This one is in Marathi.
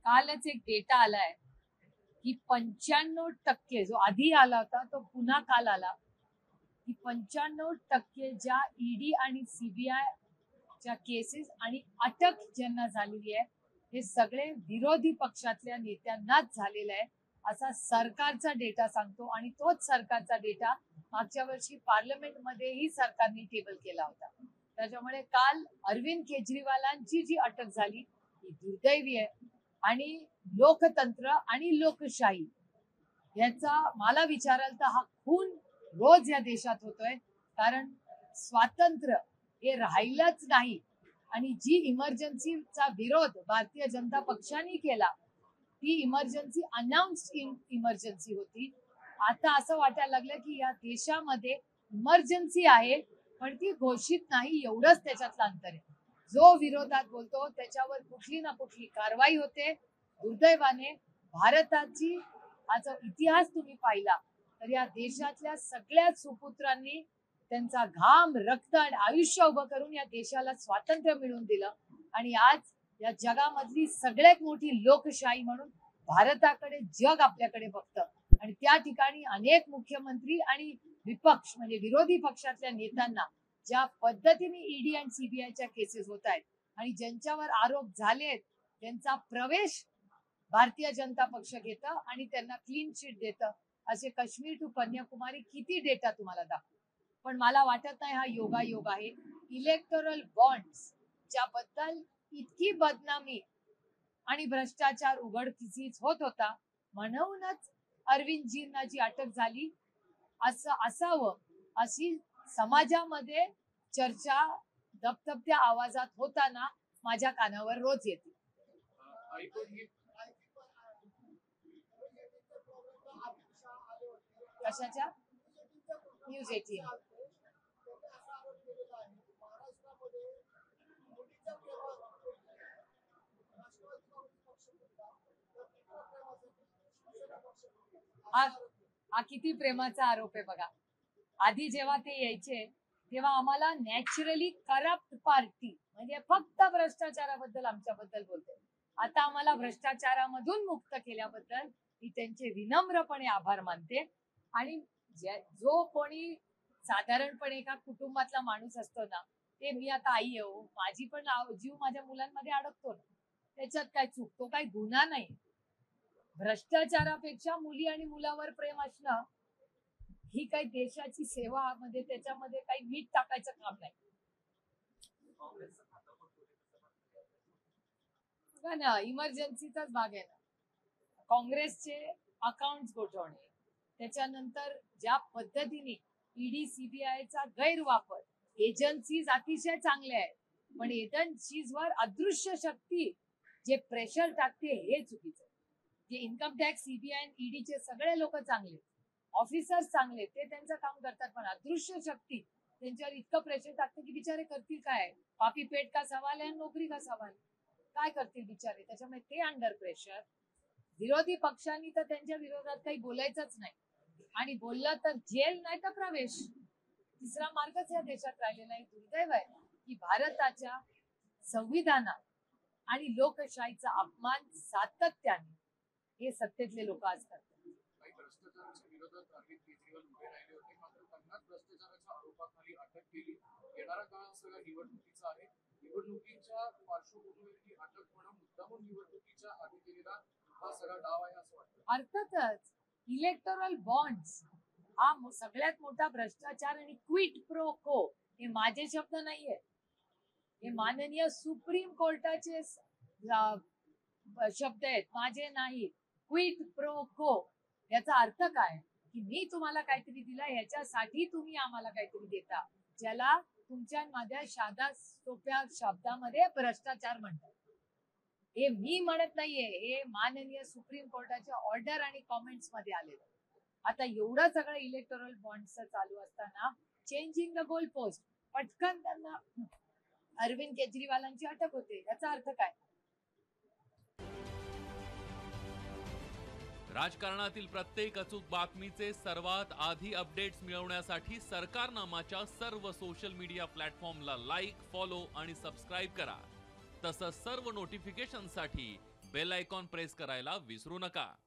कालच एक डेटा आलाय की 95% जो आधी आला होता तो पुन्हा काल आला की 95% ज्या ईडी आणि सीबीआय च्या केसेस आणि अटक ज्यांना झालेली आहे हे सगळे विरोधी पक्षातल्या नेत्यांनाच झालेलं आहे असा सरकारचा डेटा सांगतो. आणि तोच सरकारचा डेटा मागच्या वर्षी पार्लमेंटमध्येही सरकारने टेबल केला होता. त्याच्यामुळे काल अरविंद केजरीवालांची जी अटक झाली ही दुर्दैवी आहे. आणि लोकतंत्र आणि लोकशाही याचा मला विचाराल तर हा खून रोज या देशात होतोय. कारण स्वातंत्र्य हे राहिलंच नाही. आणि जी इमर्जन्सीचा विरोध भारतीय जनता पक्षाने केला ती इमर्जन्सी अनाउन्स्ड इमर्जन्सी होती. आता असं वाटायला लागलं की या देशामध्ये इमर्जन्सी आहे पण ती घोषित नाही, एवढंच त्याच्यातलं अंतर आहे. जो विरोधात बोलतो त्याच्यावर कुठली ना कुठली कारवाई होते. दुर्दैवाने भारताची हा जो इतिहास तुम्ही पाहिला तर या देशातल्या सगळ्या सुपुत्रांनी त्यांचा घाम, रक्त आणि आयुष्य उभं करून या देशाला स्वातंत्र्य मिळवून दिलं. आणि आज या जगामधली सगळ्यात मोठी लोकशाही म्हणून भारताकडे जग आपल्याकडे बघतं. आणि त्या ठिकाणी अनेक मुख्यमंत्री आणि विपक्ष म्हणजे विरोधी पक्षातल्या नेत्यांना ज्या पद्धतीने ईडी आणि सीबीआयच्या केसेस होत आहेत आणि ज्यांच्यावर आरोप झालेत त्यांचा प्रवेश भारतीय जनता पक्ष घेतं आणि त्यांना क्लीन चिट देतं. असे काश्मीर टू कन्याकुमारी किती डेटा तुम्हाला दाखवतो. पण मला वाटत नाही हा योगायोग आहे. इलेक्टोरल बॉन्ड्स ज्याबद्दल इतकी बदनामी आणि भ्रष्टाचार उघडकीस होत होता म्हणूनच अरविंदजींना जी अटक झाली असं असावं अशी समाजामध्ये चर्चा दबदबत्या आवाजात होताना माझ्या कानावर रोज येते. कशाच्या? न्यूज 18. हा किती प्रेमाचा आरोप आहे बघा. आधी जेव्हा ते यायचे तेव्हा आम्हाला नॅचरली करप्ट पार्टी म्हणजे फक्त भ्रष्टाचाराबद्दल आमच्याबद्दल बोलते. आता आम्हाला भ्रष्टाचारामधून मुक्त केल्याबद्दल मी त्यांचे विनम्रपणे आभार मानते. आणि जो कोणी साधारणपणे एका कुटुंबातला माणूस असतो ना ते मी आता आई आहे हो, माझी पण जीव माझ्या मुलांमध्ये अडकतो ना, त्याच्यात काय चुकतो, काही गुन्हा नाही. भ्रष्टाचारापेक्षा मुली आणि मुलावर प्रेम असणं ही काही देशाची सेवा मध्ये त्याच्यामध्ये काही मीठ टाकायचं काम नाही. बघा ना, इमर्जन्सीचाच भाग आहे ना. काँग्रेसचे अकाउंट गोठवणे, त्याच्यानंतर ज्या पद्धतीने ईडी सीबीआयचा गैरवापर, एजन्सीज अतिशय चांगल्या आहेत पण एजन्सीजवर अदृश्य शक्ती जे प्रेशर टाकते हे चुकीचं. जे इन्कम टॅक्स, सीबीआय आणि ईडीचे सगळे लोक चांगले, ऑफिसर्स चांगले, ते त्यांचं काम करतात पण अदृश्य शक्ती त्यांच्यावर इतकं प्रेशर टाकते की बिचारे करतील काय. पापी पेट का सवाल आहे, नोकरी का सवाल, काय करतील बिचारे. त्याच्यामुळे ते अंडर प्रेशर. विरोधी पक्षांनी तर त्यांच्या विरोधात काही बोलायचंच नाही आणि बोललं तर जेल नाही तर प्रवेश. तिसरा मार्गच या देशात राहिलेला आहे. दुर्दैव आहे की भारताच्या संविधानात आणि लोकशाहीचा अपमान सातत्याने हे सत्तेतले लोक आज करतात. निवडणुकीच्या पार्श्वभूमीवर अटक होणं मुद्दामून निवडणुकीच्या आधी केलेला हा सगळा डाव आहे असं वाटतं. अर्थातच इलेक्टोरल बॉन्ड्स हा सगळ्यात मोठा भ्रष्टाचार. आणि क्विट प्रो को हे माझे शब्द नाहीये, हे माननीय सुप्रीम कोर्टाचे शब्द आहेत, माझे नाही. क्विट प्रो को याचा अर्थ काय की मी तुम्हाला काहीतरी दिला याच्यासाठी तुम्ही आम्हाला काहीतरी देता, ज्याला तुमच्या माझ्या साध्या सोप्या शब्दामध्ये भ्रष्टाचार म्हणतात. हे मी म्हणत नाहीये, हे माननीय सुप्रीम कोर्टाच्या ऑर्डर आणि कॉमेंट्स मध्ये आलेलं. आता एवढं सगळं इलेक्टोरल बॉन्डचं चालू असताना चेंजिंग द गोल पोस्ट पटकन त्यांना अरविंद केजरीवालांची अटक होते, याचा अर्थ काय. राजकारणातील प्रत्येक अचूक बातमीचे सर्वात आधी अपडेट्स मिळवण्यासाठी सरकारनामाच्या सर्व सोशल मीडिया प्लॅटफॉर्मला लाईक, फॉलो आणि सबस्क्राईब करा. तसंच सर्व नोटिफिकेशनसाठी बेल आयकॉन प्रेस करायला विसरू नका.